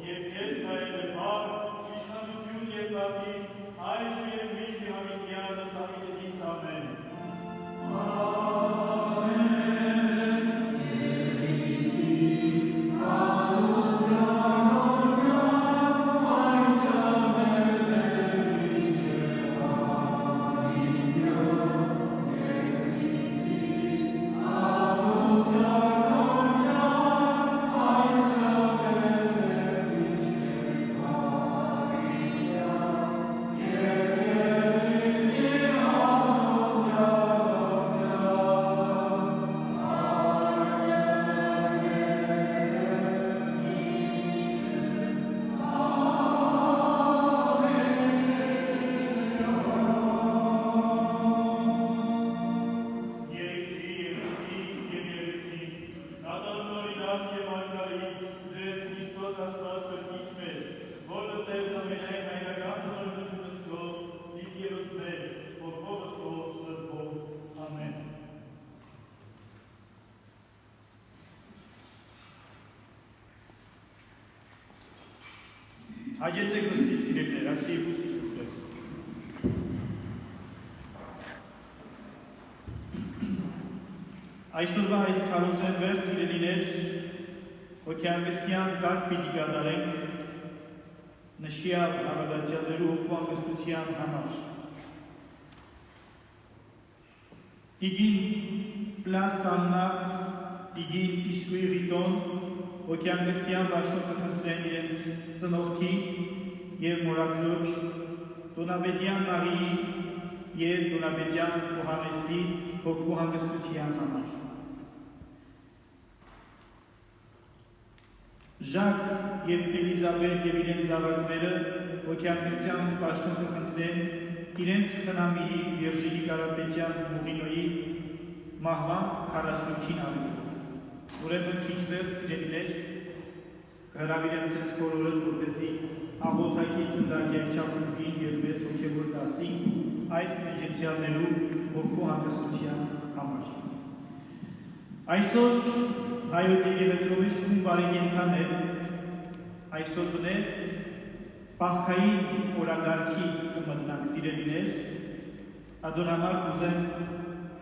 եւ քեզ հայերը բար, իշխանություն եւ բախի, այժմ եւ միշտ հավիտյանս հավիտենից ամեն։ Հաջեցեք նստիկ սիրելներ, ասի և ուսի կուտեք։ Այսօրվա այս քարոզեն վեր սիրելիներ, հոգեանգստյան կարգ պիտի կատարենք նշյալ հավատացյալներու հոգու անգստության համար։ Տիգին Պլաս Աննա, տիգին Իսկույ Ռիտոն, հոգեանգստյան բաշնոտ կխնդրեն իրենց ծնողքի և մորակնոջ Տոնաբեդյան Մարիի և Տոնաբեդյան Հովհաննեսի հոգու հանգստության համար։ Ժակ և Էլիզաբեթ և իրենց զավակները հոգեանգստյան բաշնոտ կխնդրեն իրենց խնամիի Վիրջինի Կարապետյան Մուղինոյի մահվան 40-ին առիթով։ Ուրեմն քիչ վերջ սիրելիներ, կհրավիրեմ ձեզ բոլորդ, որպեսզի աղոթակի ծնդակեր չախումբին և մեզ հոգևոր դասի այս մեջեցյալներու հոգու հանգստության համար։ Այսօր հայոց եկեղեցու մեջ բուն բարեկենքան է, այսօր բնե պահքային օրագարքի կմտնանք սիրելիներ, ադոր համար կուզեմ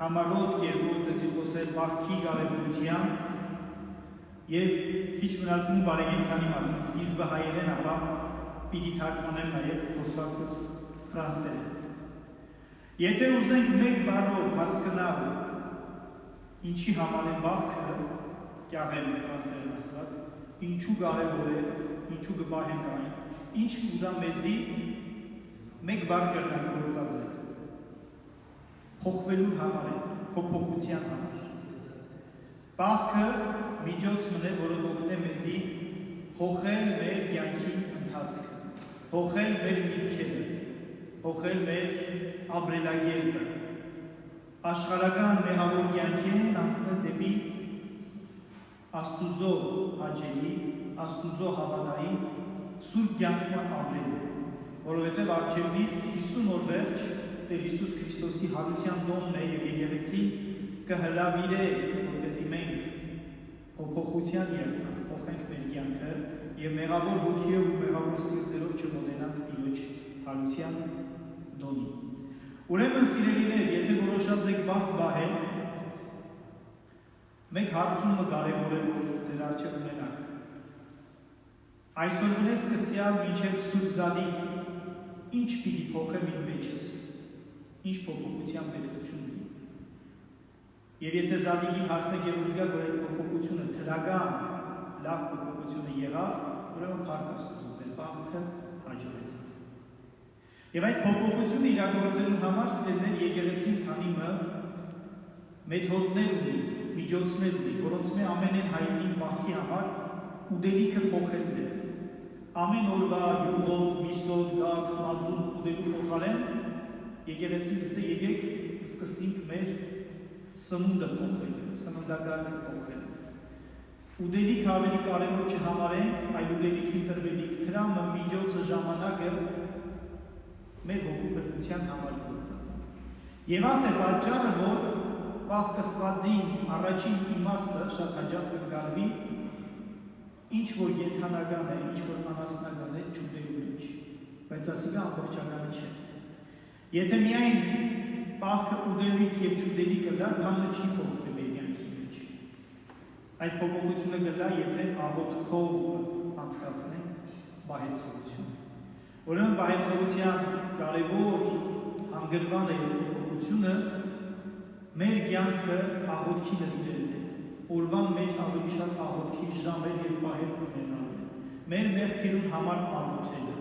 համարոտ կերպով ձեզի խոսել պահքի կարևորության և քիչ մնալ բուն բարեկենքանի մասին, սկիզբը հայերեն, ապա պիտի թարգմանեմ նաև խոսվածս ֆրանսերեն։ Եթե ուզենք մեկ բառով հասկանալ ինչի համար է պահքը, կյաղել ֆրանսերեն ասված, ինչու կարևոր է, ինչու կպահենք այն, ինչ կուտա մեզի մեկ բառ կրնանք գործածել։ Փոխվելու համար է, փոփոխության համար։ Պահքը միջոց մնե, որը կօգնե մեզի փոխել մեր կյանքի ընթացքը, փոխել մեր միտքերը, փոխել մեր ապրելակերպը, աշխարհական մեղավոր կյանքին անցնել դեպի Աստուծո հաճելի, Աստուծո հավատային սուրբ կյանքն ապրելու, որովհետև առջևնից 50 օր վերջ Տեր Հիսուս Քրիստոսի հարության տոնն է և եկեղեցին կհրավիրե, որպեսզի մենք փոփոխության երթանք, փոխենք մեր կյանքը և մեղավոր հոգիով ու մեղավոր սիրտերով չմոտենանք Տիրոջ հարության տոնին։ Ուրեմն սիրելիներ, եթե որոշած եք պահք պահել, մեկ հարցումը կարևոր է, որ ձեր առջև ունենաք։ Այսօր գնես կսյալ մինչև Սուրբ Զադիկ, ինչ պիտի փոխեմ իմ մեջս, ինչ փոփոխության պետքություն ունի։ Եվ եթե Զադիկին հասնեք և զգաք, որ այդ փոփոխությունը թրական լավ փոփոխությունը եղավ, ուրեմն փառք Աստծո, ձեր պահքը հաջողեցավ։ Եվ այս փոփոխությունը իրագործելու համար սիրելիներ եկեղեցին քանի մեթոդներ ունի, միջոցներ ունի, որոնց մե ամենեն հայտնի պահքի համար ուտելիքը փոխելն է։ Ամեն օրվա յուղոտ, միսոտ, գաթ, մածուն ուտելու փոխարեն եկեղեցին գսե եկեք սկսենք մեր սնունդը փոխել, սննդակարգը փոխել։ Ուտելիքը ավելի կարևոր չհամարենք, այլ ուտելիքին տրվելիք դրամը միջոցը ժամանակը մեր հոգու բրդության համար գործած է։ Եվ աս է պատճառը, որ պահքսվածին առաջին իմաստը շատ հաջող կգարվի ինչ որ կենթանական է, ինչ որ անասնական է, չուտելու մեջ, բայց ասիկա ամբողջականը չէ։ Եթե միայն պահքը ուտելիք եւ չուտելիք կլա, բանը չի փոխվի մեր կյանքի մեջ։ Այդ փոփոխությունը կլա, եթե աղոթքով անցկացնենք բահեցողություն։ Ուրեմն բահեցողության կարևոր հանգրվան է փոփոխությունը մեր կյանքը աղոթքի նվիրելն է։ Օրվան մեջ ավելի շատ աղոթքի ժամեր եւ պահեր ունենալն է։ Մեր մեղքերուն համար աղոթելը,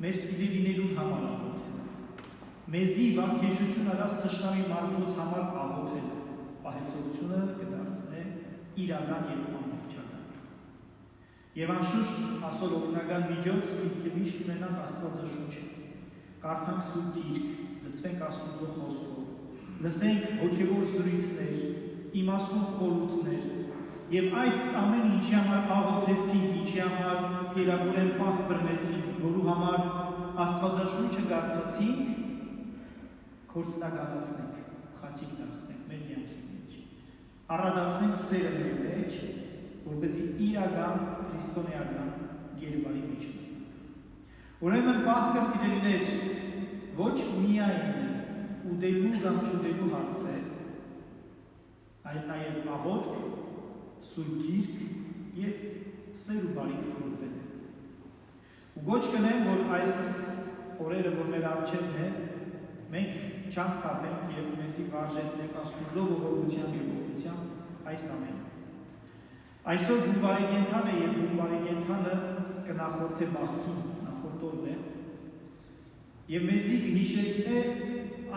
մեր սիրելիներուն համար աղոթելը, մեզի վանքեշություն արած թշնամի մարդուց համար աղոթելը, պահեցողությունը կդարձնե իրական եւ ամբողջական։ Եվ անշուշտ ասոր օգնական միջոց պետք է միշտ ունենանք Աստվածաշունչը, կարդանք Սուրբ Գիրք, լցվենք Աստծո խոսքով, լսենք հոգևոր զրույցներ, իմաստուն խորհուրդներ, եւ այս ամեն ինչի համար աղոթեցինք, ինչի համար գերագորեն պահ բռնեցինք, որու համար Աստվածաշունչը կարդացինք, կորցնականացնենք, խաչիկ դարձնենք մեր կյանքի մեջ, առադացնենք սերը մեր մեջ, որպեսզի իրական քրիստոնեական գերբարի մեջ ունենանք։ Ուրեմն պահքը սիրելիներ, ոչ միայն ուտելու կամ չուտելու հարց է, այլ նաև աղոթք, Սուրբ Գիրք եւ սեր ու բարիք գործել։ Ու գոչ կնեմ, որ այս օրերը, որ մեր առջևն է, մենք չանք թափենք եւ մեզի վարժեցնենք Աստուծո ողորմությամբ եւ օգնությամբ այս ամենը։ Այսօր բունբարի կենթանը եւ բունբարի կենթանը կնախորդե բախտին, նախորդ օրն է, եւ մեզի հիշեցնե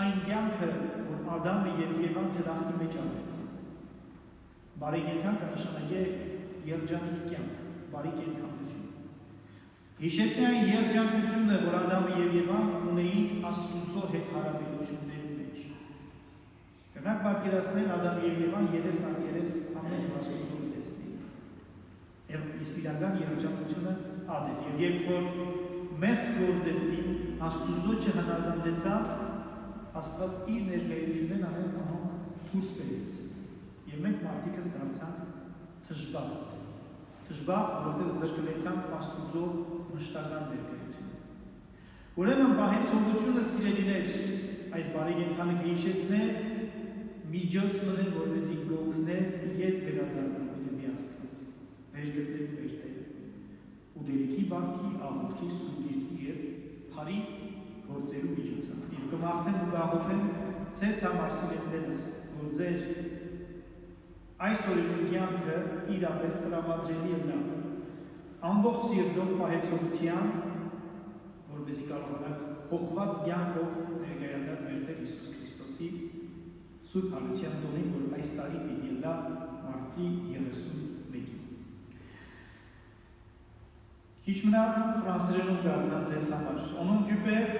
այն կյանքը, որ Ադամը եւ Եվան թրախտի մեջ ապրեցին։ Բարի կենթան կնշանակե երջանիկ կյանք, բարի կենթանություն։ Հիշեցնե այն երջանկությունը, որ Ադամը եւ Եվան ունեին Աստուծո հետ հարաբերությունների մեջ։ Կնակ պատկերացնել Ադամը եւ Եվան երես առ երես ամեն Աստուծո տեսնի։ Եվ իսկական երջանկությունը ад էր։ Եվ երբ որ մեղք գործեցին, Աստուծո չհնազանդեցավ, Աստված իր ներկայությունն ամեն անոնք դուրս բերեց։ Եվ մենք մարդիկս դարձանք թշբախտ, որովհետև զրկվեցանք Աստուծո մշտական ներկայությունը։ Ուրեմն բահեցողությունը սիրելիներ, այս բարի կենթանը կհիշեցնե միջոց մնեն, որպեսզի գոհնե ետ վերադառնալ Տիրոջ Աստված, վերգտնել մեր Տերը, ուտելիքի բախքի, աղոթքի, Սուրբ Գիրքի եւ բարի գործելու միջոցով։ Եվ կմաղթեմ ու կաղոթեմ ձեզ համար սիրելիներս, որ ձեր այս օրերուն կյանքը իրապես տրամադրելի է նա ամբողջ սիրտով պահեցողության, որպեսզի կարողանաք հոխված կյանքով ներկայանալ մեր Տեր Հիսուս Քրիստոսի Սուրբ Հարության տոնին, որ այս տարի պիտի լա մարտի 31-ին։ Քիչ մնա ֆրանսերենով կարդամ ձեզ համար։ Au nom du Père,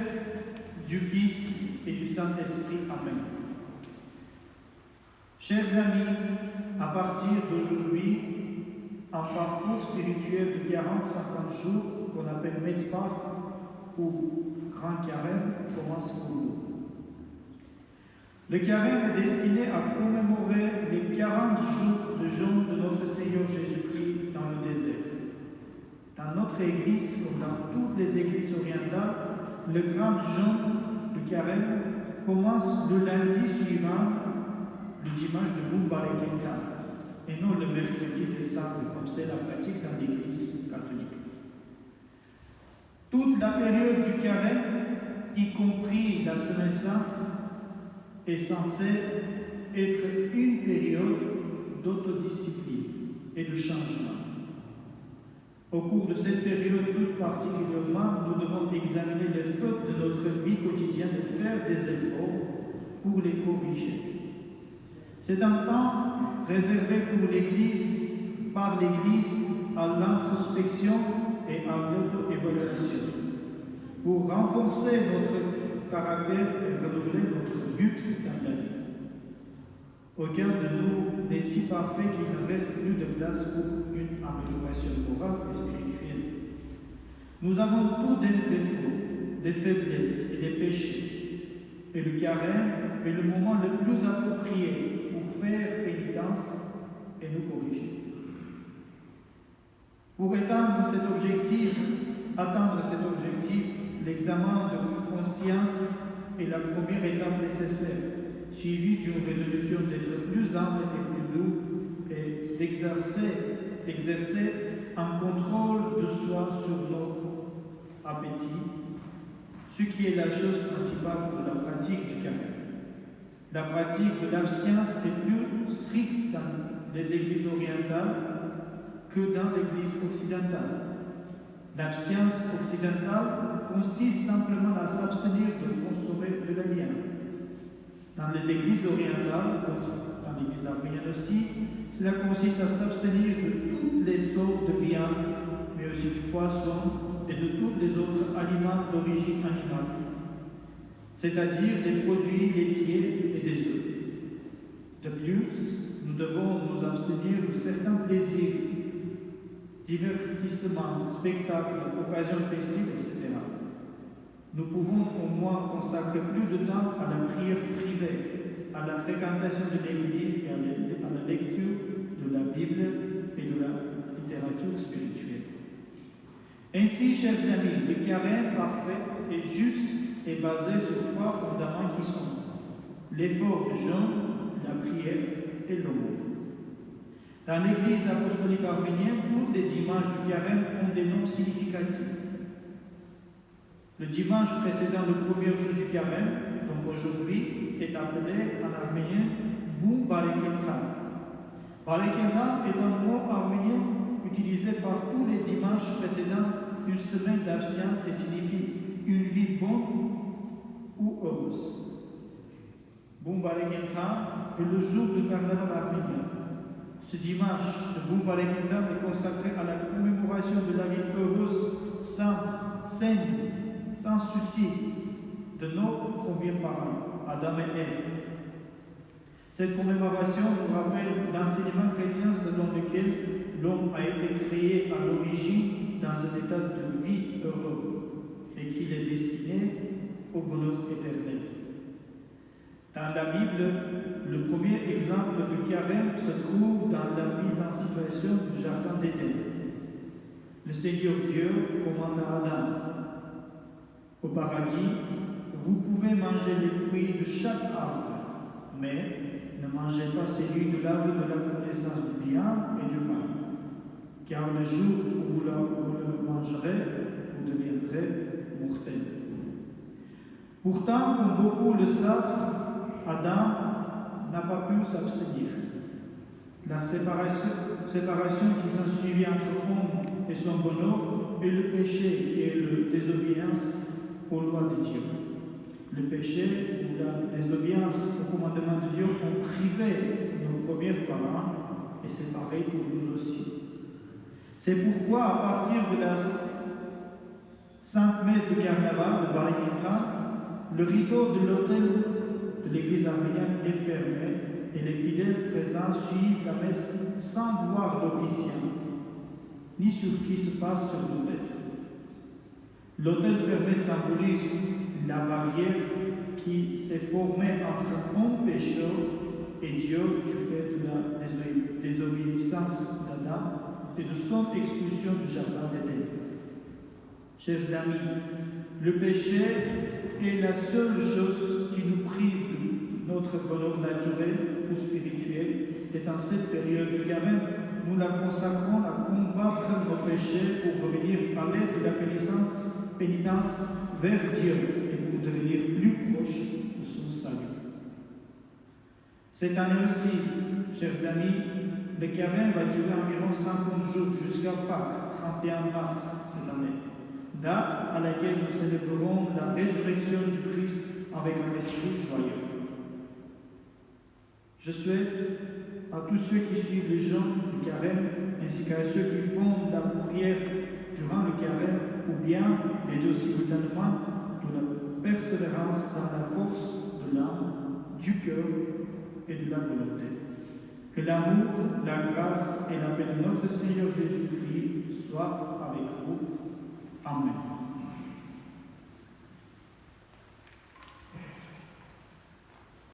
du Fils et du Saint-Esprit. Amen. Chers amis, à partir d'aujourd'hui, un parcours spirituel de 40-50 jours qu'on appelle Metzpark ou Grand Carême commence pour nous. Le carême est destiné à commémorer les 40 jours de jeûne de notre Seigneur Jésus-Christ dans le désert. Dans notre église, comme dans toutes les églises orientales, le grand jeûne du carême commence le lundi suivant le dimanche de Bumbar et Kenkan, et non le mercredi des Sables, comme c'est la pratique dans l'église catholique. Toute la période du carême, y compris la Semaine Sainte, est censée être une période d'autodiscipline et de changement. Au cours de cette période tout particulièrement, nous devons examiner les fautes de notre vie quotidienne et faire des efforts pour les corriger. C'est un temps réservé pour l'Église, par l'Église, à l'introspection et à l'auto-évaluation, pour renforcer notre caractère et renouveler notre but dans la vie. Aucun de nous n'est si parfait qu'il ne reste plus de place pour une amélioration morale et spirituelle. Nous avons tous des défauts, des faiblesses et des péchés, et le carême est le moment le plus approprié pour faire pénitence et nous corriger. Pour atteindre cet objectif, l'examen de conscience est la première étape nécessaire, suivie d'une résolution d'être plus humble et plus doux et d'exercer un contrôle de soi sur nos appétits, ce qui est la chose principale de la pratique du carême. La pratique de l'abstinence est plus stricte dans les églises orientales que dans l'église occidentale. L'abstinence occidentale consiste simplement à s'abstenir de consommer de la viande. Dans les églises orientales, dans l'église arménienne aussi, cela consiste à s'abstenir de toutes les sortes de viande, mais aussi du poisson et de tous les autres aliments d'origine animale, c'est-à-dire des produits laitiers et des œufs. De plus, nous devons nous abstenir de certains plaisirs, divertissements, spectacles, occasions festives, etc. Nous pouvons au moins consacrer plus de temps à la prière privée, à la fréquentation de l'Église et à la lecture de la Bible et de la littérature spirituelle. Ainsi, chers amis, le carême parfait et juste est basé sur trois fondements qui sont l'effort de jeûne, la prière et l'aumône. Dans l'Église apostolique arménienne, tous les dimanches du carême ont des noms significatifs. Le dimanche précédant le premier jour du carême, donc aujourd'hui, est appelé en arménien Bum Barekentan. Barekentan est un mot arménien utilisé par tous les dimanches précédant une semaine d'abstinence et signifie une vie bonne ou heureuse. Bum Barekentan est le jour du carnaval arménien. Ce dimanche, le Bum Barekentan est consacré à la commémoration de la vie heureuse, sainte, saine, sans souci de nos premiers parents, Adam et Ève. Cette commémoration nous rappelle l'enseignement chrétien selon lequel l'homme a été créé à l'origine dans un état de vie heureux et qu'il est destiné au bonheur éternel. Dans la Bible, le premier exemple de carême se trouve dans la mise en situation du jardin d'Éden. Le Seigneur Dieu commande à Adam: au paradis, vous pouvez manger les fruits de chaque arbre, mais ne mangez pas celui de l'arbre de la connaissance du bien et du mal, car le jour où vous le mangerez, vous deviendrez mortels. Pourtant, comme beaucoup le savent, Adam n'a pas pu s'abstenir. La séparation qui s'ensuivit entre l'homme et son bonheur et le péché qui est la désobéissance aux lois de Dieu. Le péché ou la désobéissance au commandement de Dieu ont privé nos premiers parents et c'est pareil pour nous aussi. C'est pourquoi, à partir de la Sainte Messe de Carnaval de Barekentan, le rideau de l'autel de l'église arménienne est fermé et les fidèles présents suivent la messe sans voir l'officiant, ni sur qui se passe sur l'autel. L'autel fermé symbolise la barrière qui s'est formée entre un pécheur et Dieu du fait de la désobéissance d'Adam et de son expulsion du jardin d'Éden. Chers amis, le péché est la seule chose qui nous prive de notre bonheur naturel ou spirituel, et dans cette période du carême, nous la consacrons à combattre nos péchés pour revenir à l'aide de la pénitence vers Dieu et pour devenir plus proche de son salut. Cette année aussi, chers amis, le carême va durer environ 50 jours jusqu'à Pâques, 31 mars cette année, date à laquelle nous célébrerons la résurrection du Christ avec un esprit joyeux. Je souhaite à tous ceux qui suivent les jeûnes du carême, ainsi qu'à ceux qui font la prière durant le carême, ou bien, les deux simultanément, de la persévérance dans la force de l'âme, du cœur et de la volonté. Que l'amour, la grâce et la paix de notre Seigneur Jésus-Christ soient avec vous.